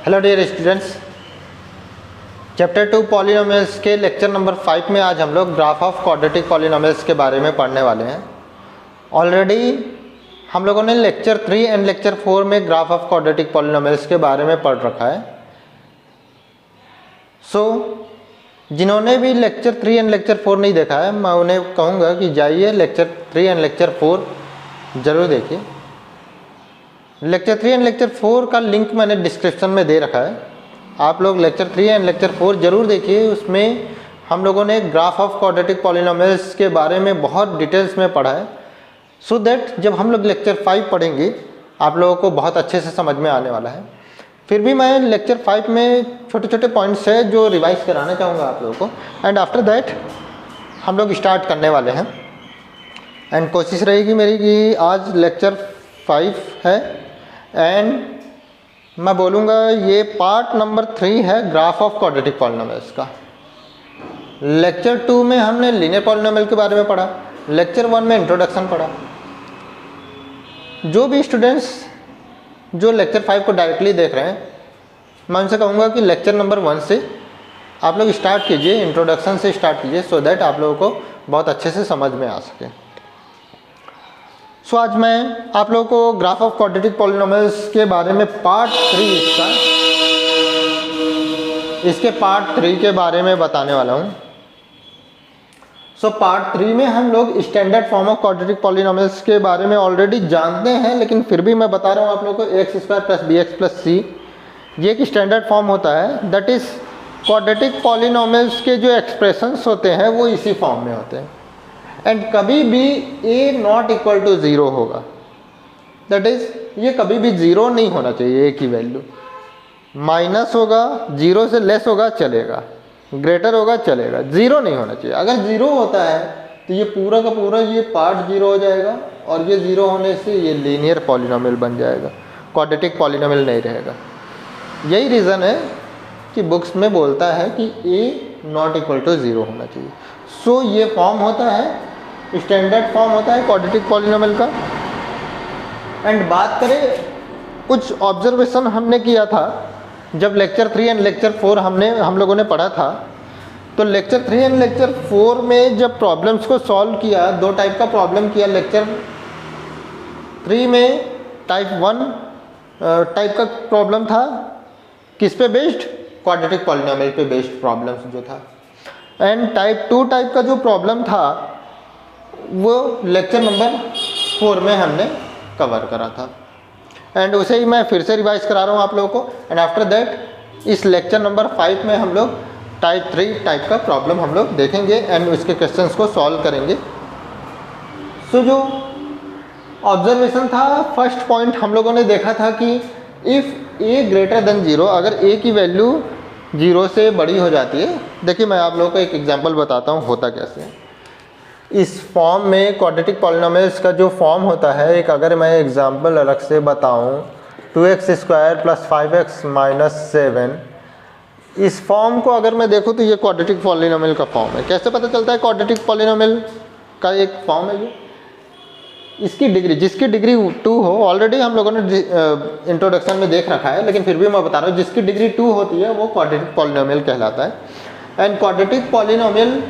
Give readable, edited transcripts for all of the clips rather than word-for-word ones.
Hello dear students, chapter 2 polynomials के lecture number 5 में आज हम लोग ग्राफ ऑफ क्वाड्रेटिक पॉलिनोमियल्स के बारे में पढ़ने वाले हैं। ऑलरेडी हम लोगों ने लेक्चर 3 एंड लेक्चर 4 में ग्राफ ऑफ क्वाड्रेटिक पॉलिनोमियल्स के बारे में पढ़ रखा है। जिन्होंने भी लेक्चर 3 एंड लेक्चर 4 नहीं देखा है, मैं उन्हें कहूँगा कि जाइए लेक्चर 3 एंड लेक्चर 4 ज़रूर देखिए। लेक्चर 3 एंड लेक्चर 4 का लिंक मैंने डिस्क्रिप्शन में दे रखा है, आप लोग लेक्चर 3 एंड लेक्चर 4 ज़रूर देखिए। उसमें हम लोगों ने ग्राफ ऑफ क्वाड्रेटिक पॉलिनोमियल्स के बारे में बहुत डिटेल्स में पढ़ा है, सो दैट जब हम लोग लेक्चर 5 पढ़ेंगे आप लोगों को बहुत अच्छे से समझ में आने वाला है। फिर भी मैं लेक्चर 5 में छोटे छोटे पॉइंट्स है जो रिवाइज कराना चाहूँगा आप लोगों को, एंड आफ्टर दैट हम लोग स्टार्ट करने वाले हैं। एंड कोशिश रहेगी मेरी कि आज लेक्चर 5 है एंड मैं बोलूँगा ये पार्ट नंबर 3 है ग्राफ ऑफ क्वाड्रेटिक पॉलिनोमियल्स का। लेक्चर 2 में हमने लीनियर पॉलिनोमियल के बारे में पढ़ा, लेक्चर 1 में इंट्रोडक्शन पढ़ा। जो भी स्टूडेंट्स जो लेक्चर 5 को डायरेक्टली देख रहे हैं, मैं उनसे कहूँगा कि लेक्चर नंबर 1 से आप लोग स्टार्ट कीजिए, इंट्रोडक्शन से स्टार्ट कीजिए, सो दैट आप लोगों को बहुत अच्छे से समझ में आ सके। सो आज मैं आप लोगों को ग्राफ ऑफ क्वाड्रेटिक पॉलिनोमियल्स के बारे में पार्ट 3 इसके पार्ट 3 के बारे में बताने वाला हूँ। सो पार्ट 3 में हम लोग standard form of quadratic polynomials के बारे में ऑलरेडी जानते हैं, लेकिन फिर भी मैं बता रहा हूँ आप लोगों को। X square plus B X plus C ये एक स्टैंडर्ड फॉर्म होता है, दैट इज़ क्वाड्रेटिक पॉलिनोमियल्स के जो एक्सप्रेशंस होते हैं वो इसी फॉर्म में होते हैं। एंड कभी भी a नॉट इक्वल टू 0 होगा, दैट इज़ ये कभी भी 0 नहीं होना चाहिए। a की वैल्यू माइनस होगा, 0 से लेस होगा चलेगा, ग्रेटर होगा चलेगा, 0 नहीं होना चाहिए। अगर 0 होता है तो ये पूरा का पूरा ये पार्ट 0 हो जाएगा और ये 0 होने से ये लीनियर पॉलिनोमियल बन जाएगा, क्वाड्रेटिक पॉलिनोमियल नहीं रहेगा। यही रीज़न है कि बुक्स में बोलता है कि a नॉट इक्वल टू 0 होना चाहिए। सो ये फॉर्म होता है, स्टैंडर्ड फॉर्म होता है क्वाड्रेटिक पॉलिनोमियल का। एंड बात करें कुछ ऑब्जर्वेशन हमने किया था जब लेक्चर 3 एंड लेक्चर 4 हम लोगों ने पढ़ा था। तो लेक्चर 3 एंड लेक्चर 4 में जब प्रॉब्लम्स को सॉल्व किया, दो टाइप का प्रॉब्लम किया। लेक्चर 3 में टाइप 1 टाइप का प्रॉब्लम था, किस पे बेस्ड? क्वाड्रेटिक पॉलिनोमियल पे बेस्ड प्रॉब्लम्स जो था। एंड टाइप 2 टाइप का जो प्रॉब्लम था वो लेक्चर नंबर 4 में हमने कवर करा था, एंड उसे ही मैं फिर से रिवाइज करा रहा हूँ आप लोगों को। एंड आफ्टर दैट इस लेक्चर नंबर 5 में हम लोग टाइप 3 टाइप का प्रॉब्लम हम लोग देखेंगे एंड उसके क्वेश्चंस को सॉल्व करेंगे। सो जो ऑब्जर्वेशन था, फर्स्ट पॉइंट हम लोगों ने देखा था कि इफ़ a ग्रेटर देन 0, अगर a की वैल्यू 0 से बड़ी हो जाती है। देखिए मैं आप लोगों को एक एग्जांपल बताता हूँ होता कैसे है। इस फॉर्म में क्वाड्रेटिक पॉलिनोमियल्स का जो फॉर्म होता है, एक अगर मैं एग्जांपल अलग से बताऊँ, 2x square plus 5x minus 7, इस फॉर्म को अगर मैं देखूँ तो ये क्वाड्रेटिक पॉलिनोमियल का फॉर्म है। कैसे पता चलता है क्वाड्रेटिक पॉलिनोमियल का एक फॉर्म है ये? इसकी डिग्री, जिसकी डिग्री 2 हो, ऑलरेडी हम लोगों ने इंट्रोडक्शन में देख रखा है, लेकिन फिर भी मैं बता रहा हूँ, जिसकी डिग्री 2 होती है वो क्वाड्रेटिक पॉलिनोमियल कहलाता है। एंड क्वाड्रेटिक पॉलिनोमियल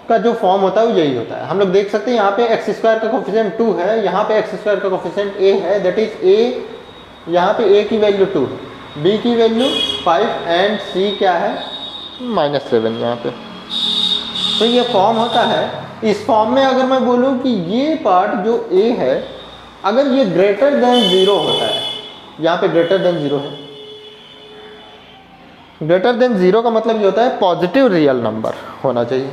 का जो फॉर्म होता है वो यही होता है। हम लोग देख सकते हैं यहाँ पे एक्स स्क्वायर का कोफिशिएंट 2 है, यहाँ पे एक्स स्क्वायर का कोफिशिएंट a है, दैट इज a, यहाँ पे a की वैल्यू 2 है, b की वैल्यू 5 एंड c क्या है? -7 यहाँ पे। तो ये फॉर्म होता है। इस फॉर्म में अगर मैं बोलूँ कि ये पार्ट जो a है, अगर ये ग्रेटर देन 0 होता है, यहाँ पे ग्रेटर देन 0 है, ग्रेटर देन 0 का मतलब ये होता है पॉजिटिव रियल नंबर होना चाहिए।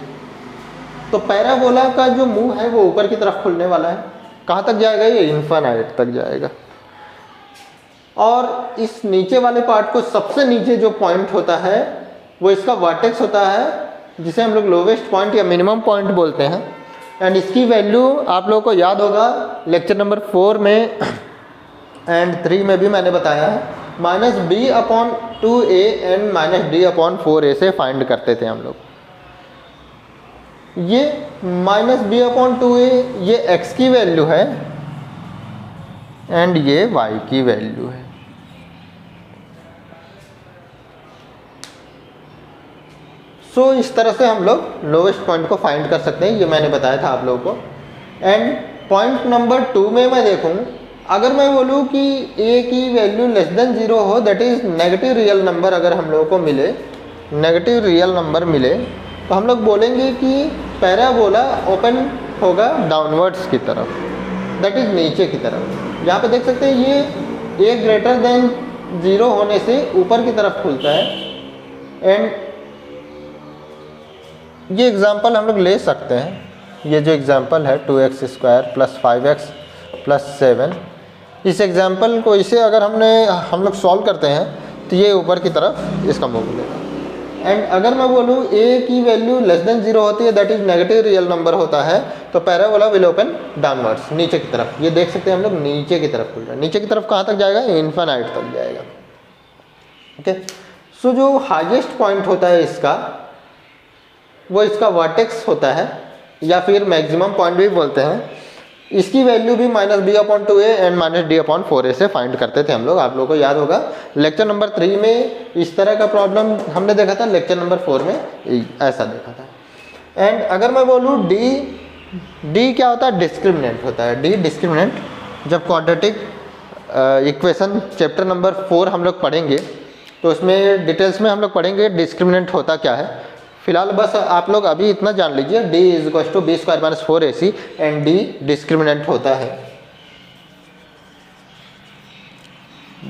तो पैराबोला का जो मुंह है वो ऊपर की तरफ खुलने वाला है। कहाँ तक जाएगा? ये इन्फिनिट तक जाएगा। और इस नीचे वाले पार्ट को, सबसे नीचे जो पॉइंट होता है वो इसका वर्टेक्स होता है, जिसे हम लोग लोवेस्ट पॉइंट या मिनिमम पॉइंट बोलते हैं। एंड इसकी वैल्यू आप लोगों को याद होगा लेक्चर नंबर 4 में एंड 3 में भी मैंने बताया है, -b/2a एंड -d/4a से फाइंड करते थे हम लोग। ये -b/2a ये x की वैल्यू है एंड ये y की वैल्यू है। सो इस तरह से हम लोग लोवेस्ट पॉइंट को फाइंड कर सकते हैं, ये मैंने बताया था आप लोगों को। एंड पॉइंट नंबर 2 में मैं देखूँ, अगर मैं बोलूँ कि a की वैल्यू लेस देन 0 हो, that is negative real number अगर हम लोगों को मिले, नेगेटिव रियल नंबर मिले, तो हम लोग बोलेंगे कि पैराबोला ओपन होगा डाउनवर्ड्स की तरफ, दैट इज़ नीचे की तरफ। यहाँ पे देख सकते हैं ये a ग्रेटर देन 0 होने से ऊपर की तरफ खुलता है। एंड ये एग्जांपल हम लोग ले सकते हैं, ये जो एग्जांपल है 2x square plus 5x plus 7, इस एग्जांपल को इसे अगर हम लोग सॉल्व करते हैं तो ये ऊपर की तरफ इसका मूव मिलेगा। एंड अगर मैं बोलूँ a की वैल्यू लेस देन 0 होती है, that is negative real number होता है, तो पैराबोला विल ओपन डाउनवर्ड्स, नीचे की तरफ। ये देख सकते हैं हम लोग नीचे की तरफ खुल रहा है। नीचे की तरफ कहाँ तक जाएगा? इन्फिनाइट तक जाएगा। ओके, सो जो हाईएस्ट पॉइंट होता है इसका, वो इसका वर्टेक्स होता है, या फिर मैक्सिमम पॉइंट भी बोलते हैं। इसकी वैल्यू भी -b/2a एंड -d/4a से फाइंड करते थे हम लोग। आप लोगों को याद होगा लेक्चर नंबर 3 में इस तरह का प्रॉब्लम हमने देखा था, लेक्चर नंबर 4 में ऐसा देखा था। एंड अगर मैं बोलूँ d क्या होता है? डिस्क्रिमिनेंट होता है। d डिस्क्रिमिनेंट, जब क्वाड्रेटिक इक्वेशन चैप्टर नंबर 4 हम लोग पढ़ेंगे तो उसमें डिटेल्स में हम लोग पढ़ेंगे डिस्क्रिमिनेंट होता क्या है। फिलहाल बस आप लोग अभी इतना जान लीजिए, d = b² - 4ac and d discriminant होता है।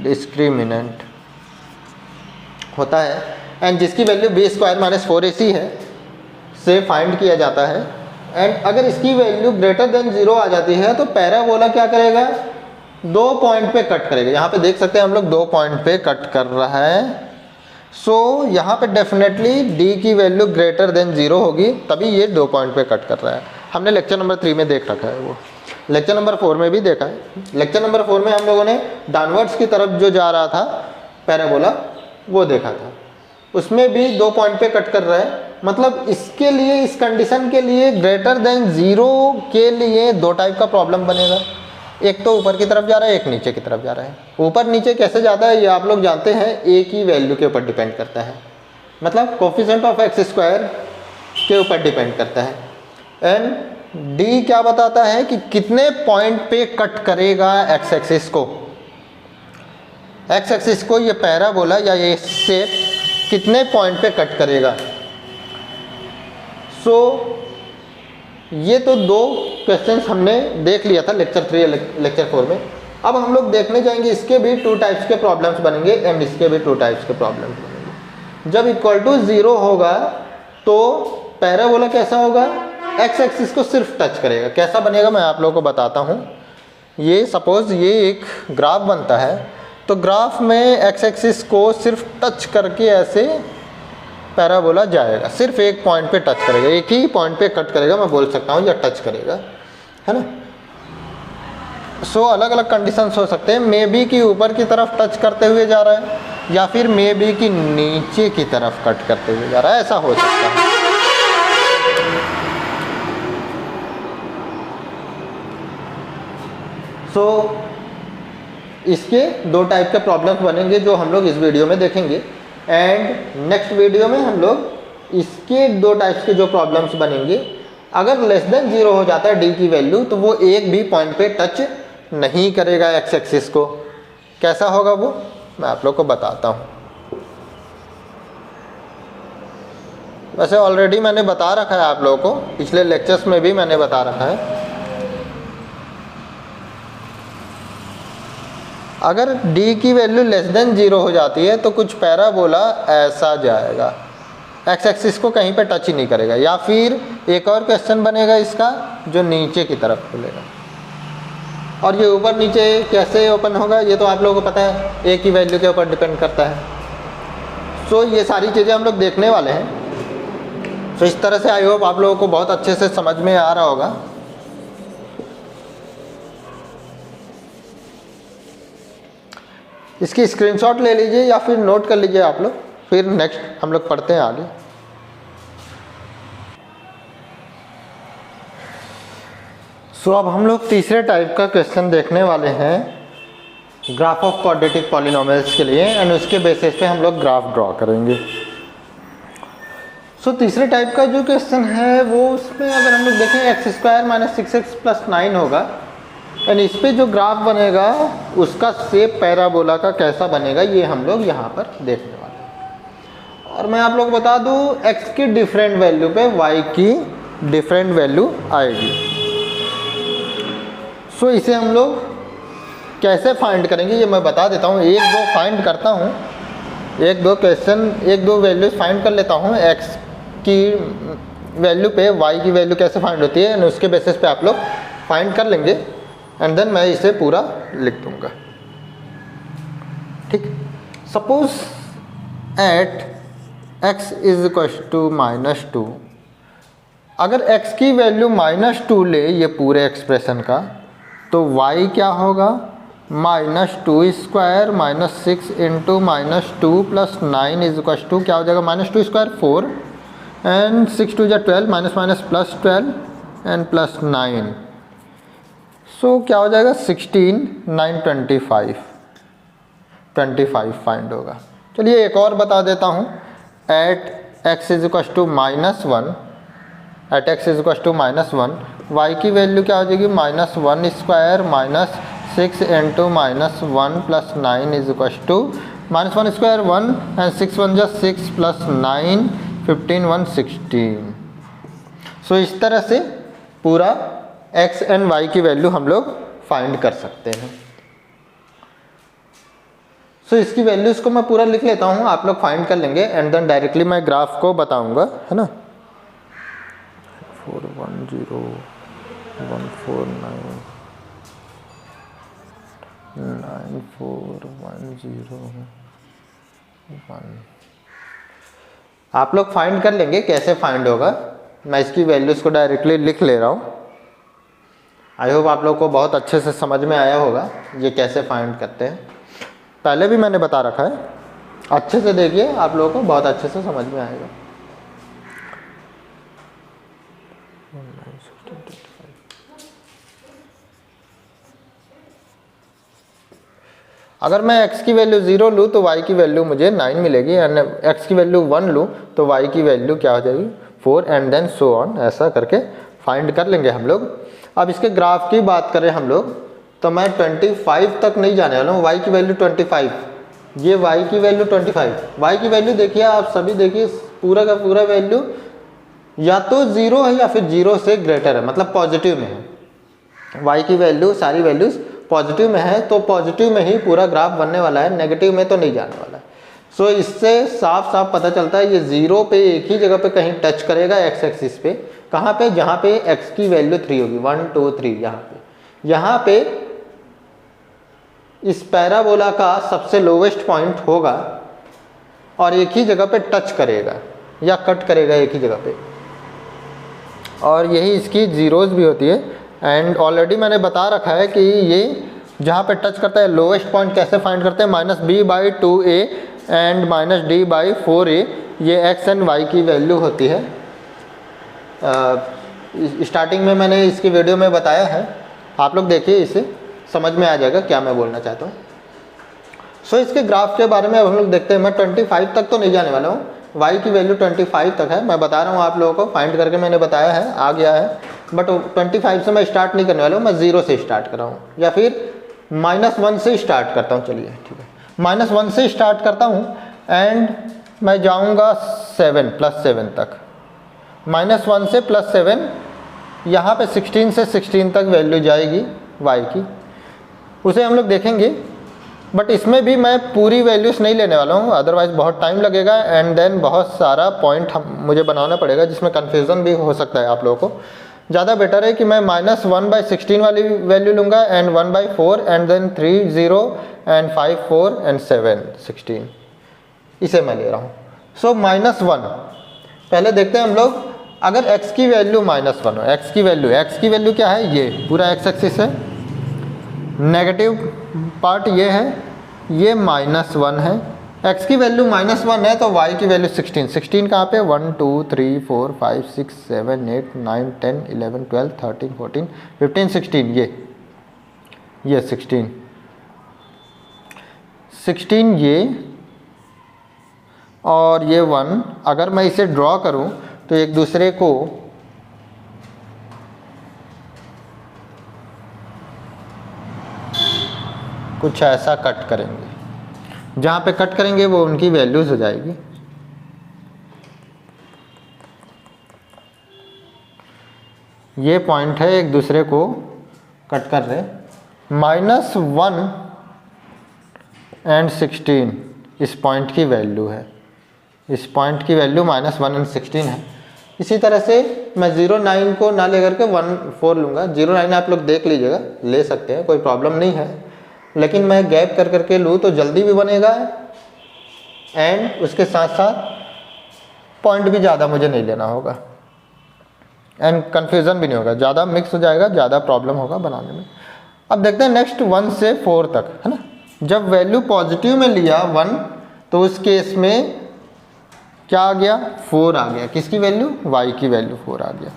डिस्क्रिमिनेंट होता है एंड जिसकी वैल्यू b² - 4ac है से फाइंड किया जाता है। एंड अगर इसकी वैल्यू ग्रेटर देन 0 आ जाती है तो पैराबोला क्या करेगा? 2 पॉइंट पे कट करेगा। यहाँ पे देख सकते हैं हम लोग 2 पॉइंट पे कट कर रहा है। सो यहाँ पे डेफिनेटली d की वैल्यू ग्रेटर देन 0 होगी, तभी ये 2 पॉइंट पे कट कर रहा है। हमने लेक्चर नंबर 3 में देख रखा है, वो लेक्चर नंबर 4 में भी देखा है। लेक्चर नंबर 4 में हम लोगों ने डाउनवर्ड्स की तरफ जो जा रहा था पैराबोला, वो देखा था। उसमें भी 2 पॉइंट पे कट कर रहा है। मतलब इसके लिए, इस कंडीशन के लिए ग्रेटर देन 0 के लिए 2 टाइप का प्रॉब्लम बनेगा। एक तो ऊपर की तरफ जा रहा है, एक नीचे की तरफ जा रहा है। ऊपर नीचे कैसे जाता है ये आप लोग जानते हैं, a की वैल्यू के ऊपर डिपेंड करता है, मतलब कोफिशिएंट ऑफ x² के ऊपर डिपेंड करता है। एंड d क्या बताता है कि कितने पॉइंट पे कट करेगा x एक्सिस को। x एक्सिस को ये पैराबोला या ये शेप कितने पॉइंट पे कट करेगा। सो ये तो 2 क्वेश्चंस हमने देख लिया था लेक्चर 3 लेक्चर 4 में। अब हम लोग देखने जाएंगे, इसके भी 2 टाइप्स के प्रॉब्लम्स बनेंगे एंड इसके भी 2 टाइप्स के प्रॉब्लम्स बनेंगे। जब =0 होगा तो पैराबोला कैसा होगा? x एक्सिस को सिर्फ टच करेगा। कैसा बनेगा मैं आप लोगों को बताता हूँ। ये सपोज ये एक ग्राफ बनता है, तो ग्राफ में x एक्सिस को सिर्फ टच करके ऐसे पैराबोला जाएगा, सिर्फ एक पॉइंट पे टच करेगा, एक ही पॉइंट पे कट करेगा, मैं बोल सकता हूँ, या टच करेगा, है ना। सो अलग अलग कंडीशंस हो सकते हैं। मे बी कि ऊपर की तरफ टच करते हुए जा रहा है, या फिर मे बी कि नीचे की तरफ कट करते हुए जा रहा है, ऐसा हो सकता है। सो इसके 2 टाइप के प्रॉब्लम्स बनेंगे जो हम लोग इस वीडियो में देखेंगे। एंड नेक्स्ट वीडियो में हम लोग इसके 2 टाइप्स के जो प्रॉब्लम्स बनेंगे, अगर लेस देन 0 हो जाता है d की वैल्यू, तो वो एक भी पॉइंट पे टच नहीं करेगा x एक्सिस को। कैसा होगा वो मैं आप लोग को बताता हूँ। वैसे ऑलरेडी मैंने बता रखा है आप लोगों को, पिछले लेक्चर्स में भी मैंने बता रखा है। अगर d की वैल्यू लेस देन 0 हो जाती है तो कुछ पैराबोला ऐसा जाएगा, x एक्सिस को कहीं पे टच ही नहीं करेगा। या फिर एक और क्वेश्चन बनेगा इसका जो नीचे की तरफ खुलेगा, और ये ऊपर नीचे कैसे ओपन होगा ये तो आप लोगों को पता है, a की वैल्यू के ऊपर डिपेंड करता है। सो ये सारी चीज़ें हम लोग देखने वाले हैं। सो इस तरह से आई होप आप लोगों को बहुत अच्छे से समझ में आ रहा होगा। इसकी स्क्रीनशॉट ले लीजिए या फिर नोट कर लीजिए आप लोग, फिर नेक्स्ट हम लोग पढ़ते हैं आगे। सो अब हम लोग तीसरे टाइप का क्वेश्चन देखने वाले हैं ग्राफ ऑफ क्वाड्रेटिक पॉलिनोमियल्स के लिए, एंड उसके बेसिस पे हम लोग ग्राफ ड्रॉ करेंगे। सो तीसरे टाइप का जो क्वेश्चन है वो उसमें अगर हम लोग देखें x square minus 6x plus 9 होगा एंड इस पे जो ग्राफ बनेगा उसका शेप पैराबोला का कैसा बनेगा ये हम लोग यहाँ पर देखने वाले हैं। और मैं आप लोग को बता दूँ x की डिफरेंट वैल्यू पे y की डिफरेंट वैल्यू आएगी। सो इसे हम लोग कैसे फाइंड करेंगे ये मैं बता देता हूँ। एक दो फाइंड करता हूँ, एक दो वैल्यूज फाइंड कर लेता हूँ। x की वैल्यू पे y की वैल्यू कैसे फाइंड होती है, उसके बेसिस पे आप लोग फाइंड कर लेंगे एंड देन मैं इसे पूरा लिख दूंगा। ठीक, suppose at x is equal to -2, अगर x की वैल्यू -2 ले ये पूरे एक्सप्रेशन का, तो y क्या होगा, -2 square -6 into -2 plus 9 is equal to क्या हो जाएगा, -2 square 4 and 6 2 12 minus minus plus 12 and plus 9। So क्या हो जाएगा 16 9 25 फाइंड होगा। चलिए एक और बता देता हूँ। At x is equal to -1, at x is equal to -1 y की वैल्यू क्या हो जाएगी, -1 square -6 into -1 plus 9 is equal to -1 square 1 and 6 1 जा 6 प्लस 9 15 1 16। सो इस तरह से पूरा x एंड y की वैल्यू हम लोग फाइंड कर सकते हैं। सो इसकी वैल्यूज को मैं पूरा लिख लेता हूँ, आप लोग फाइंड कर लेंगे एंड देन डायरेक्टली मैं ग्राफ को बताऊंगा, है ना। 4 1 0 1 4 9 9 4 1 0 1। आप लोग फाइंड कर लेंगे कैसे फाइंड होगा। मैं इसकी वैल्यूज़ को डायरेक्टली लिख ले रहा हूँ। आई होप आप लोग को बहुत अच्छे से समझ में आया होगा ये कैसे फाइंड करते हैं। पहले भी मैंने बता रखा है, अच्छे से देखिए, आप लोगों को बहुत अच्छे से समझ में आएगा। अगर मैं x की वैल्यू 0 लूँ तो y की वैल्यू मुझे 9 मिलेगी एंड x की वैल्यू 1 लूँ तो y की वैल्यू क्या हो जाएगी 4 एंड देन सो ऑन। ऐसा करके फाइंड कर लेंगे हम लोग। अब इसके ग्राफ की बात करें हम लोग तो मैं 25 तक नहीं जाने वाला हूँ। y की वैल्यू 25, ये y की वैल्यू 25, y की वैल्यू देखिए आप सभी देखिए, पूरा का पूरा वैल्यू या तो 0 है या फिर 0 से ग्रेटर है, मतलब पॉजिटिव में है। y की वैल्यू सारी वैल्यूज पॉजिटिव में है तो पॉजिटिव में ही पूरा ग्राफ बनने वाला है, नेगेटिव में तो नहीं जाने वाला है। सो इससे साफ साफ पता चलता है ये 0 पे एक ही जगह पे कहीं टच करेगा x एक्सिस पे। कहाँ पे, जहाँ पे x की वैल्यू 3 होगी, 1 2 3, यहाँ पे इस पैराबोला का सबसे लोवेस्ट पॉइंट होगा और एक ही जगह पे टच करेगा या कट करेगा एक ही जगह पे, और यही इसकी जीरोज भी होती है। एंड ऑलरेडी मैंने बता रखा है कि ये जहाँ पे टच करता है लोवेस्ट पॉइंट कैसे फाइंड करते हैं, -b/2a एंड -d/4a, ये x एंड y की वैल्यू होती है। स्टार्टिंग में मैंने इसकी वीडियो में बताया है, आप लोग देखिए, इसे समझ में आ जाएगा क्या मैं बोलना चाहता हूँ। सो इसके ग्राफ के बारे में अब हम लोग देखते हैं। मैं 25 तक तो नहीं जाने वाला हूँ, y की वैल्यू 25 तक है। मैं बता रहा हूँ आप लोगों को, फाइंड करके मैंने बताया है, आ गया है, बट 25 से मैं स्टार्ट नहीं करने वाला हूँ, मैं 0 से स्टार्ट कर रहा हूँ या फिर -1 से स्टार्ट करता हूँ। चलिए ठीक है, -1 से स्टार्ट करता हूँ एंड मैं जाऊँगा 7 +7 तक। -1 से +7, यहाँ पे 16 से 16 तक वैल्यू जाएगी y की, उसे हम लोग देखेंगे। बट इसमें भी मैं पूरी वैल्यूज़ नहीं लेने वाला हूँ, अदरवाइज़ बहुत टाइम लगेगा एंड देन बहुत सारा पॉइंट मुझे बनाना पड़ेगा जिसमें कन्फ्यूज़न भी हो सकता है आप लोगों को। ज़्यादा बेटर है कि मैं -1/16 वाली वैल्यू लूँगा and 1/4 and then 3 0 and 5 4 and 7 16, इसे मैं ले रहा हूँ। सो -1 पहले देखते हैं हम लोग। अगर x की वैल्यू -1 हो, x की वैल्यू क्या है, ये पूरा x एक्सिस है, नेगेटिव पार्ट ये है, ये -1 है। x की वैल्यू -1 है तो y की वैल्यू 16 कहाँ पे, 1 2 3 4 5 6 7 8 9 10 11 12 13 14 15 16, ये 16 ये और ये 1, अगर मैं इसे ड्रॉ करूं तो एक दूसरे को कुछ ऐसा कट करेंगे। जहाँ पे कट करेंगे वो उनकी वैल्यूज हो जाएगी। ये पॉइंट है एक दूसरे को कट कर रहे। -1 और 16 इस पॉइंट की वैल्यू है। इस पॉइंट की वैल्यू -1 और 16 है। इसी तरह से मैं 0,9 को ना लेकर के 1,4 लूँगा। 0,9 आप लोग देख लीजिएगा, ले सकते हैं, कोई प्रॉब्लम नहीं है, लेकिन मैं गैप कर करके लूँ तो जल्दी भी बनेगा एंड उसके साथ साथ पॉइंट भी ज़्यादा मुझे नहीं लेना होगा एंड कन्फ्यूज़न भी नहीं होगा, ज़्यादा मिक्स हो जाएगा, ज़्यादा प्रॉब्लम होगा बनाने में। अब देखते हैं नेक्स्ट 1 से 4 तक, है ना। जब वैल्यू पॉजिटिव में लिया 1 तो उस केस में क्या आ गया, 4 आ गया। किसकी वैल्यू, y की वैल्यू 4 आ गया।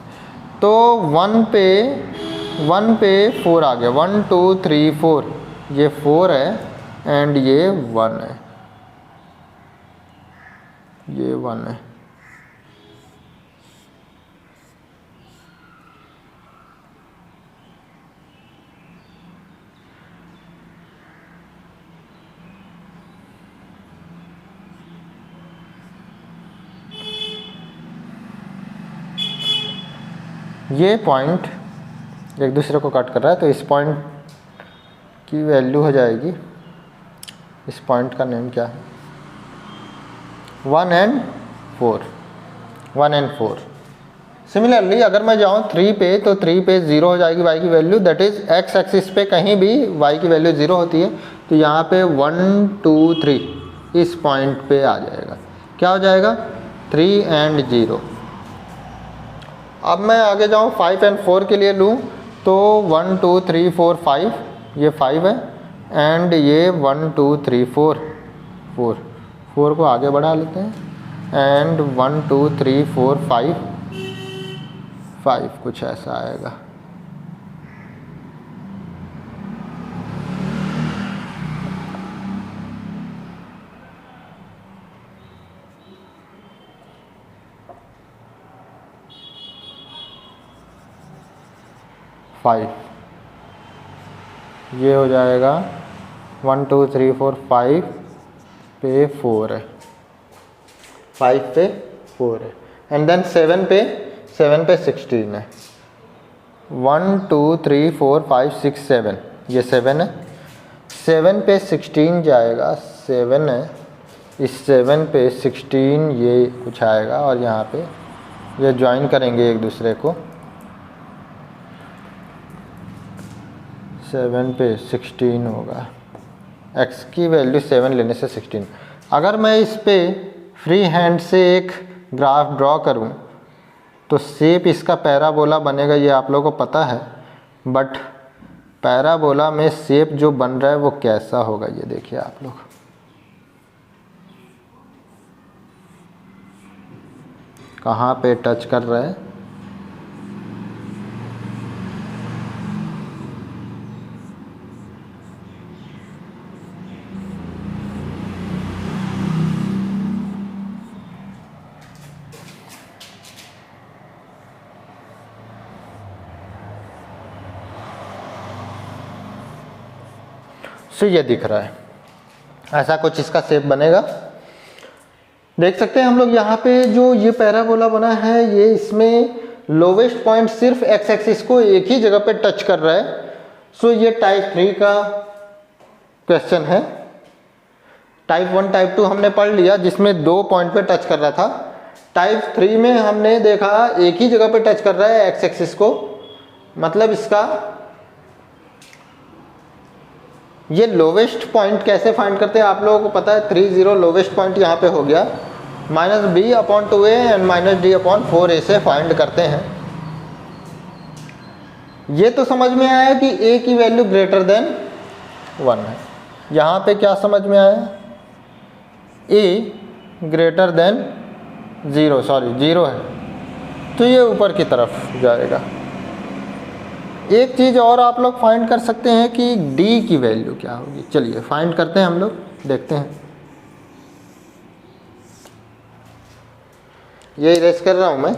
तो 1 पे 4 आ गया। 1 2 3 4, ये 4 है एंड ये 1 है, ये 1 है। ये पॉइंट एक दूसरे को कट कर रहा है तो इस पॉइंट की वैल्यू हो जाएगी, इस पॉइंट का नेम क्या है, 1 और 4, 1 और 4। सिमिलरली अगर मैं जाऊँ 3 पे तो 3 पे 0 हो जाएगी y की value, that is x axis पे कहीं भी y की वैल्यू 0 होती है तो यहाँ पे 1 2 3 इस पॉइंट पे आ जाएगा। क्या हो जाएगा, 3 और 0। अब मैं आगे जाऊँ 5 और 4 के लिए लूँ तो 1 2 3 4 5, ये 5 है एंड ये 1 2 3 4 4 को आगे बढ़ा लेते हैं एंड 1 2 3 4 5 कुछ ऐसा आएगा। ये हो जाएगा 1 2 3 4 5 पे 4 है, 5 पे 4 है एंड देन 7 पे 16 है। 1 2 3 4 5 6 7, ये 7 है। 7 पे 16 जाएगा, 7 है, इस 7 पे 16 ये कुछ आएगा और यहाँ पे ये ज्वाइन करेंगे एक दूसरे को। 7 पे 16 होगा, x की वैल्यू 7 लेने से 16। अगर मैं इस पे फ्री हैंड से एक ग्राफ ड्रॉ करूं तो शेप इसका पैराबोला बनेगा, ये आप लोगों को पता है, बट पैराबोला में शेप जो बन रहा है वो कैसा होगा ये देखिए आप लोग। कहाँ पे टच कर रहा है, सो ये दिख रहा है, ऐसा कुछ इसका शेप बनेगा। देख सकते हैं हम लोग यहाँ पे जो ये पैराबोला बना है ये इसमें लोवेस्ट पॉइंट सिर्फ एक्स एक्सिस को एक ही जगह पे टच कर रहा है। सो ये टाइप 3 का क्वेश्चन है। टाइप 1 टाइप 2 हमने पढ़ लिया जिसमें 2 पॉइंट पे टच कर रहा था। टाइप 3 में हमने देखा एक ही जगह पे टच कर रहा है एक्स एक्सिस को, मतलब इसका ये लोवेस्ट पॉइंट कैसे फाइंड करते हैं आप लोगों को पता है। 3 0 लोवेस्ट पॉइंट यहाँ पे हो गया, -b/2a एंड -d/4a से फाइंड करते हैं। ये तो समझ में आया कि a की वैल्यू ग्रेटर देन 1 है। यहाँ पे क्या समझ में आया, a ग्रेटर देन 0 है तो ये ऊपर की तरफ जाएगा। एक चीज़ और आप लोग फाइंड कर सकते हैं कि d की वैल्यू क्या होगी। चलिए फाइंड करते हैं हम लोग, देखते हैं। ये इरेज कर रहा हूँ मैं।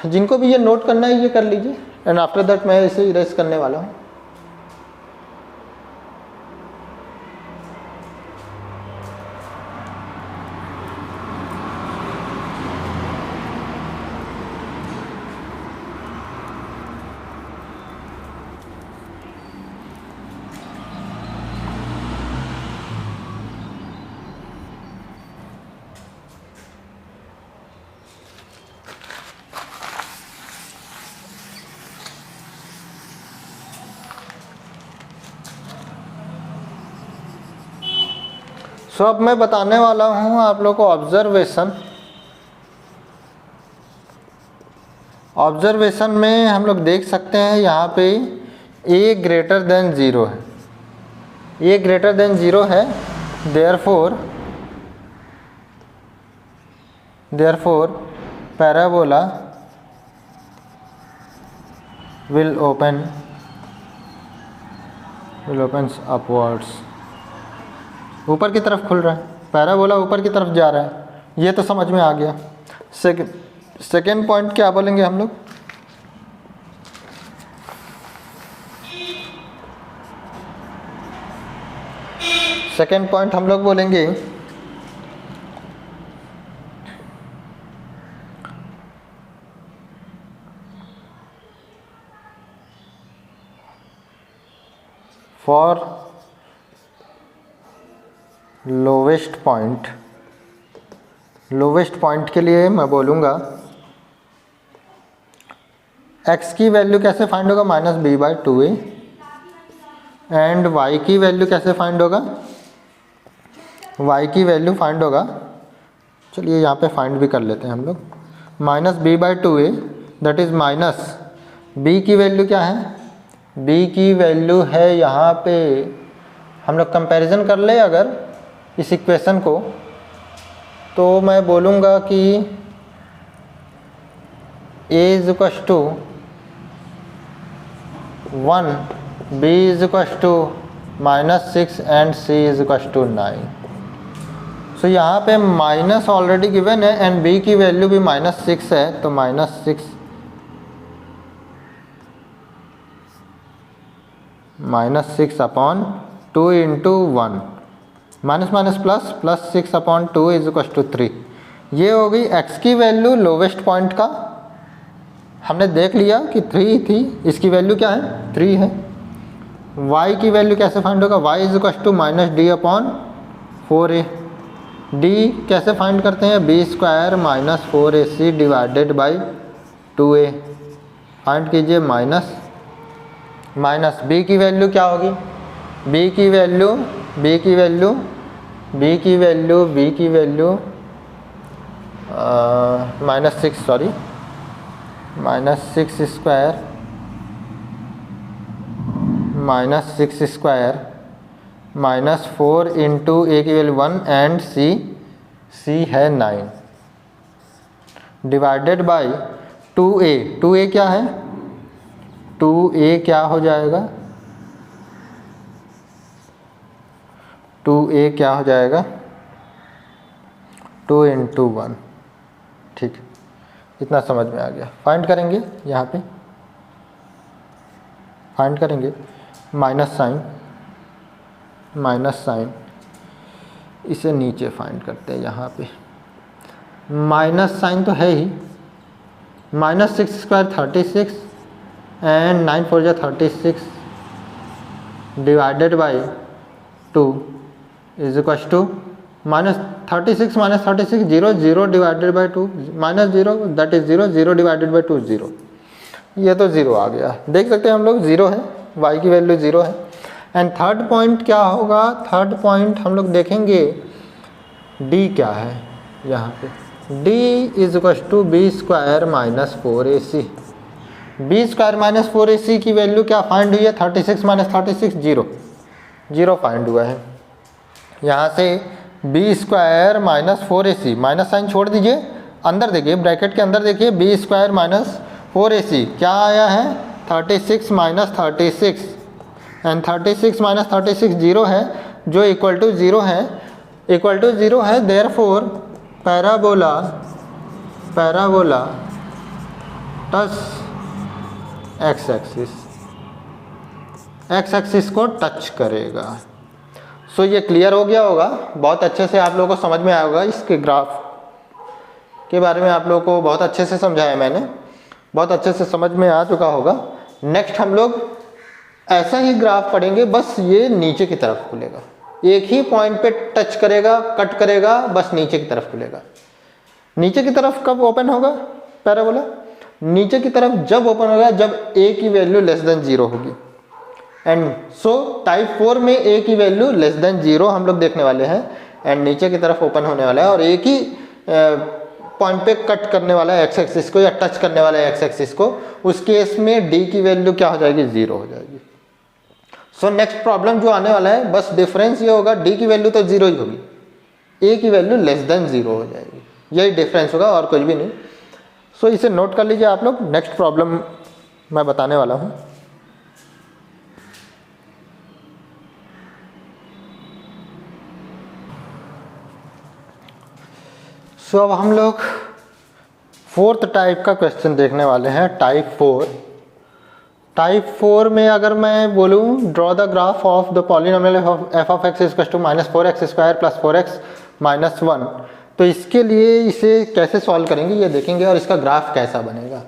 जिनको भी ये नोट करना है ये कर लीजिए, एंड आफ्टर दैट मैं इसे इरेज करने वाला हूँ। सो अब मैं बताने वाला हूँ आप लोग को ऑब्जर्वेशन में हम लोग देख सकते हैं यहाँ पे a ग्रेटर देन 0 है, a ग्रेटर देन 0 है, therefore parabola will opens upwards, ऊपर की तरफ खुल रहा है, पैराबोला ऊपर की तरफ जा रहा है, ये तो समझ में आ गया। सेकेंड पॉइंट क्या बोलेंगे हम लोग? सेकेंड पॉइंट हम लोग बोलेंगे फॉर लोवेस्ट पॉइंट के लिए मैं बोलूँगा x की वैल्यू कैसे फाइंड होगा, -b/2a, एंड y की वैल्यू कैसे फाइंड होगा, y की वैल्यू फाइंड होगा, चलिए यहाँ पे फाइंड भी कर लेते हैं हम लोग, -b/2a, that is minus b की वैल्यू क्या है, b की वैल्यू है यहाँ पे, हम लोग कंपैरिजन कर ले अगर इस इक्वेशन को, तो मैं बोलूँगा कि a is equal to 1, b is equal to -6 and c is equal to 9। So यहाँ पे माइनस ऑलरेडी गिवन है एंड b की वैल्यू भी -6 है, तो -6/2 into 1, minus plus 6/2 is equal to 3। ये हो गई x की वैल्यू लोवेस्ट पॉइंट का, हमने देख लिया कि 3 थी, इसकी वैल्यू क्या है 3 है। y की वैल्यू कैसे फाइंड होगा, y is equal to -d/4a, d कैसे फाइंड करते हैं, b² - 4ac divided by 2a, find कीजिए माइनस b की वैल्यू क्या होगी, b की वैल्यू -6 सॉरी -6² -4 इंटू a की वैल्यू 1 एंड c है 9 डिवाइडेड बाई 2a क्या है, 2a क्या हो जाएगा, 2a क्या हो जाएगा 2 इंटू 1, ठीक, इतना समझ में आ गया। फाइंड करेंगे, यहाँ पे फाइंड करेंगे, माइनस साइन इसे नीचे फाइंड करते हैं, यहाँ पे माइनस साइन तो है ही, -6² 36 एंड 9 4 जा 36 divided by 2 is equal to -36 0 divided by 2 -0 that is 0 divided by 2 0, ये तो 0 आ गया, देख सकते हैं हम लोग 0 है, y की वैल्यू 0 है। एंड थर्ड पॉइंट क्या होगा, थर्ड पॉइंट हम लोग देखेंगे d क्या है, यहाँ पे d is equal to b² - 4ac, b² - 4ac की वैल्यू क्या फाइंड हुई है, 36 - 36 0 फाइंड हुआ है। यहाँ से b² - 4ac, माइनस साइन छोड़ दीजिए, अंदर देखिए ब्रैकेट के अंदर देखिए, b² - 4ac क्या आया है 36 - 36 एंड 36 - 36 0 है, जो इक्वल टू 0 है, इक्वल टू 0 है, therefore parabola touch x axis को टच करेगा। सो ये क्लियर हो गया होगा, बहुत अच्छे से आप लोगों को समझ में आया होगा। इसके ग्राफ के बारे में आप लोगों को बहुत अच्छे से समझाया मैंने, बहुत अच्छे से समझ में आ चुका होगा। नेक्स्ट हम लोग ऐसा ही ग्राफ पढ़ेंगे, बस ये नीचे की तरफ खुलेगा, एक ही पॉइंट पे टच करेगा, कट करेगा, बस नीचे की तरफ खुलेगा। नीचे की तरफ कब ओपन होगा पैराबोला? नीचे की तरफ जब ओपन होगा जब a की वैल्यू लेस देन 0 होगी। एंड सो टाइप 4 में a की वैल्यू लेस देन 0 हम लोग देखने वाले हैं, एंड नीचे की तरफ ओपन होने वाला है और एक ही पॉइंट पे कट करने वाला है एक्स एक्सिस को या टच करने वाला है एक्स एक्सिस को। उस केस में d की वैल्यू क्या हो जाएगी? 0 हो जाएगी। सो नेक्स्ट प्रॉब्लम जो आने वाला है, बस डिफरेंस ये होगा, d की वैल्यू तो 0 ही होगी, a की वैल्यू लेस देन 0 हो जाएगी, यही डिफरेंस होगा और कुछ भी नहीं। सो इसे नोट कर लीजिए आप लोग। नेक्स्ट प्रॉब्लम मैं बताने वाला हूं। सो अब हम लोग फोर्थ टाइप का क्वेश्चन देखने वाले हैं, टाइप 4। टाइप 4 में अगर मैं बोलूं draw the graph of the polynomial f of x is to -4x² + 4x - 1, तो इसके लिए इसे कैसे सॉल्व करेंगे ये देखेंगे और इसका ग्राफ कैसा बनेगा।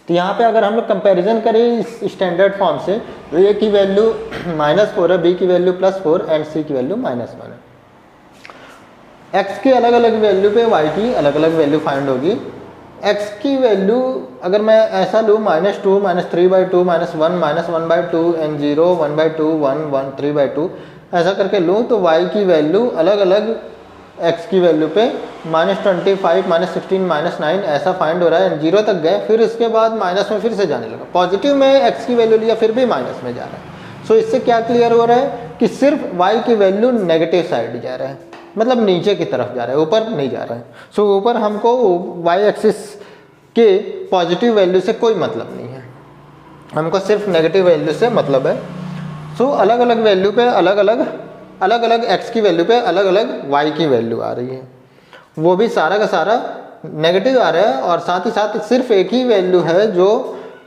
तो यहाँ पे अगर हम लोग कंपैरिजन करें इस स्टैंडर्ड फॉर्म से, तो a की वैल्यू -4 है, b की वैल्यू +4 एंड c की वैल्यू -1 है। x के अलग अलग वैल्यू पे y की अलग अलग वैल्यू फाइंड होगी। x की वैल्यू अगर मैं ऐसा लूँ -2 -3/2 -1 -1/2 एंड 0 1/2 1 1 3/2 ऐसा करके लूँ, तो y की वैल्यू अलग अलग x की वैल्यू पे -25 -16 -9 ऐसा फाइंड हो रहा है। 0 तक गए, फिर इसके बाद माइनस में फिर से जाने लगा। पॉजिटिव में x की वैल्यू लिया, फिर भी माइनस में जा रहा है। सो इससे क्या क्लियर हो रहा है कि सिर्फ y की वैल्यू नेगेटिव साइड जा रहा है, मतलब नीचे की तरफ जा रहा है, ऊपर नहीं जा रहा है। सो ऊपर हमको y एक्सिस के पॉजिटिव वैल्यू से कोई मतलब नहीं है, हमको सिर्फ नेगेटिव वैल्यू से मतलब है। सो अलग अलग वैल्यू पे अलग अलग x की वैल्यू पे अलग अलग y की वैल्यू आ रही है, वो भी सारा का सारा नेगेटिव आ रहा है। और साथ ही साथ सिर्फ एक ही वैल्यू है जो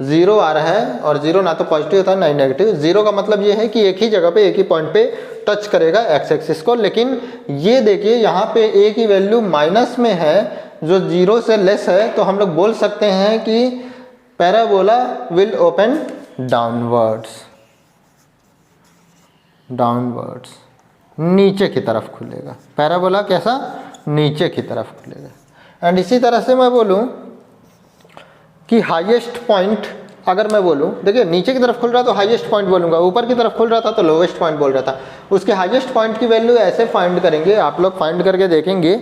0 आ रहा है, और 0 ना तो पॉजिटिव होता है ना ही नेगेटिव। 0 का मतलब ये है कि एक ही जगह पे एक ही पॉइंट पे टच करेगा एक्स एक्सिस को। लेकिन ये देखिए यहाँ पे a की वैल्यू माइनस में है जो 0 से लेस है, तो हम लोग बोल सकते हैं कि पैराबोला विल ओपन डाउनवर्ड्स, नीचे की तरफ खुलेगा। पैराबोला कैसा? नीचे की तरफ खुलेगा। एंड इसी तरह से मैं बोलूं कि हाईएस्ट पॉइंट अगर मैं बोलूं, देखिए नीचे की तरफ खुल रहा तो हाईएस्ट पॉइंट बोलूंगा, ऊपर की तरफ खुल रहा था तो लोवेस्ट पॉइंट बोल रहा था। उसके हाईएस्ट पॉइंट की वैल्यू ऐसे फाइंड करेंगे, आप लोग फाइंड करके देखेंगे।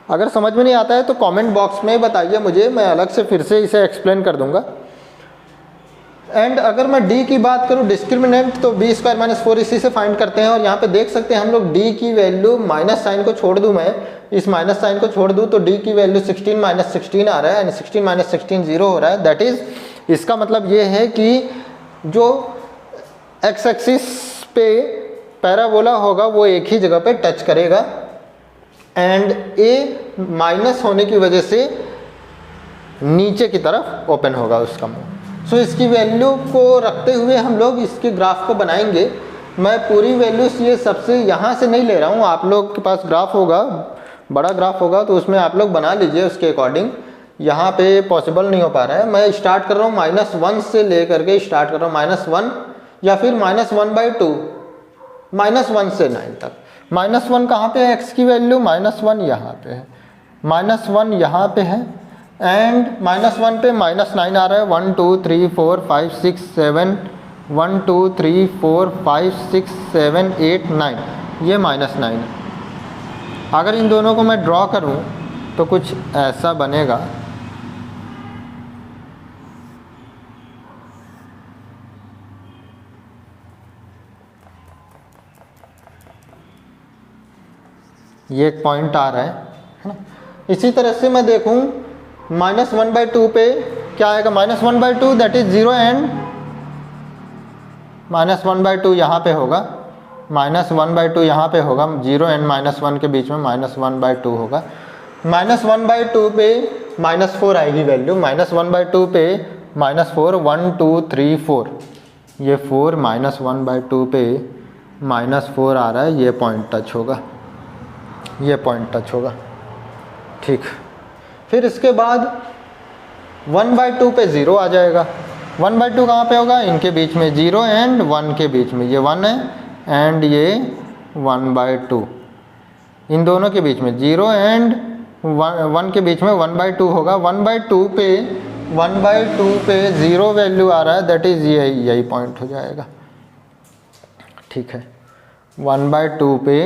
अगर समझ में नहीं आता है तो कमेंट बॉक्स में बताइए मुझे, मैं अलग से फिर से इसे एक्सप्लेन कर दूंगा। एंड अगर मैं d की बात करूं डिस्क्रिमिनेंट, तो b² - 4 इसी से फाइंड करते हैं। और यहाँ पे देख सकते हैं हम लोग d की वैल्यू माइनस साइन को छोड़ दूं, मैं इस माइनस साइन को छोड़ दूं तो d की वैल्यू 16 - 16 आ रहा है, एंड 16 - 16 0 हो रहा है। दैट इज, इसका मतलब ये है कि जो x एक्सिस पे पैराबोला होगा वो एक ही जगह पे टच करेगा, एंड a माइनस होने की वजह से नीचे की तरफ ओपन होगा उसका मुंह। सो इसकी वैल्यू को रखते हुए हम लोग इसके ग्राफ को बनाएंगे। मैं पूरी वैल्यूज ये सबसे यहाँ से नहीं ले रहा हूँ, आप लोग के पास ग्राफ होगा, बड़ा ग्राफ होगा, तो उसमें आप लोग बना लीजिए उसके अकॉर्डिंग। यहाँ पे पॉसिबल नहीं हो पा रहा है। मैं स्टार्ट कर रहा हूँ -1 से ले करके स्टार्ट कर रहा हूँ -1 या फिर -1/2 -1 से 9 तक। -1 कहाँ पे है? x की वैल्यू -1 यहाँ पे है, -1 यहाँ पे है, एंड -1 पे -9 आ रहा है। 1 2 3 4 5 6 7 1 2 3 4 5 6 7 8 9, ये -9 है। अगर इन दोनों को मैं ड्रॉ करूं तो कुछ ऐसा बनेगा। ये एक पॉइंट आ रहा है ना। इसी तरह से मैं देखूं -1/2 पे क्या आएगा? -1/2 दैट इज 0 एंड -1/2 यहाँ पे होगा, -1/2 यहाँ पे होगा, 0 एंड -1 के बीच में -1/2 होगा। -1/2 पे -4 आएगी वैल्यू, -1/2 पे -4, 1 2 3 4, ये 4 -1/2 पे -4 आ रहा है, ये पॉइंट टच होगा, ये पॉइंट टच होगा, ठीक। फिर इसके बाद 1/2 पे 0 आ जाएगा। 1/2 कहाँ पे होगा? इनके बीच में, 0 एंड 1 के बीच में, ये 1 है एंड ये 1/2, इन दोनों के बीच में 0 एंड 1 के बीच में 1/2 होगा। 1/2 पे 0 वैल्यू आ रहा है, दैट इज़ यही पॉइंट हो जाएगा, ठीक है। 1/2 पे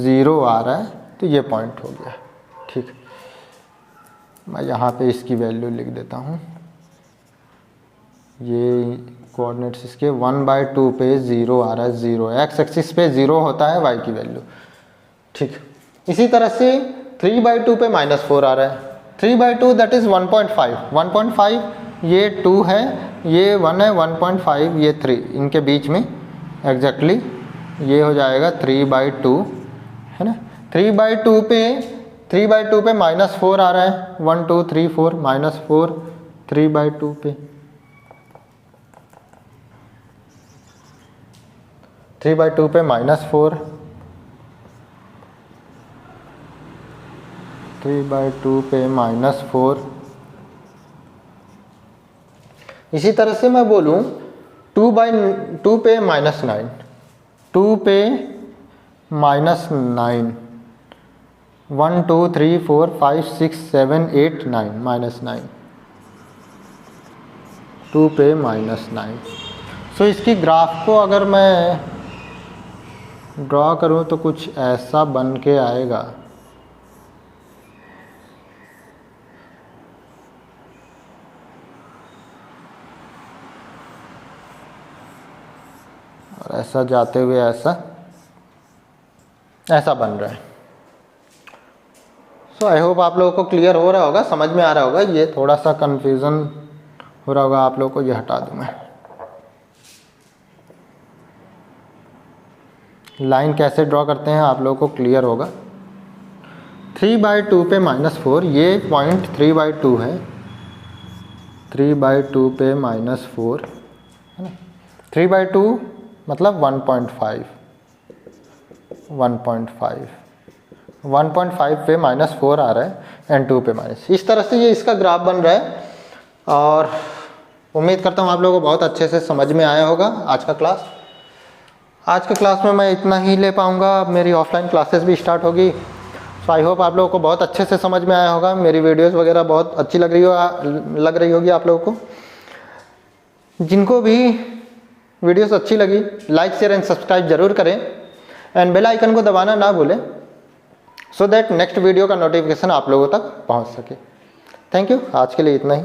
0 आ रहा है तो ये पॉइंट हो गया, ठीक। मैं यहाँ पे इसकी वैल्यू लिख देता हूँ, ये कोऑर्डिनेट्स इसके 1/2 पे 0 आ रहा है, 0 एक्स एक्सिस पे 0 होता है y की वैल्यू, ठीक। इसी तरह से 3/2 पे -4 आ रहा है, 3/2 दैट इज़ 1.5, ये 2 है, ये 1 है, 1.5 ये 3, इनके बीच में एग्जैक्टली ये हो जाएगा 3/2, है ना। 3/2 पे -4 आ रहा है, 1 2 3 4 -4, 3/2 पे 3/2 पे -4, 3/2 पे -4। इसी तरह से मैं बोलूँ 2/2 पे -9, 2 पे -9, 1 2 3 4 5 6 7 8 9, -9, 2 पे -9। सो इसकी ग्राफ को अगर मैं ड्रॉ करूँ तो कुछ ऐसा बन के आएगा, और ऐसा जाते हुए ऐसा बन रहा है। सो आई होप आप लोगों को क्लियर हो रहा होगा, समझ में आ रहा होगा। ये थोड़ा सा कंफ्यूजन हो रहा होगा आप लोगों को, ये हटा दूं मैं। लाइन कैसे ड्रॉ करते हैं आप लोगों को क्लियर होगा। 3/2 पे -4, ये पॉइंट 3/2 है, 3/2 पे -4 है ना। 3/2 मतलब 1.5, 1.5 पे -4 आ रहा है एंड 2 पे -। इस तरह से ये इसका ग्राफ बन रहा है, और उम्मीद करता हूँ आप लोगों को बहुत अच्छे से समझ में आया होगा आज का क्लास। आज के क्लास में मैं इतना ही ले पाऊँगा, अब मेरी ऑफलाइन क्लासेस भी स्टार्ट होगी। सो आई होप आप लोगों को बहुत अच्छे से समझ में आया होगा, मेरी वीडियोस वगैरह बहुत अच्छी लग रही होगी आप लोगों को। जिनको भी वीडियोस अच्छी लगी लाइक शेयर एंड सब्सक्राइब जरूर करें, एंड बेल आइकन को दबाना ना भूलें, सो दैट नेक्स्ट वीडियो का नोटिफिकेशन आप लोगों तक पहुंच सके। थैंक यू, आज के लिए इतना ही।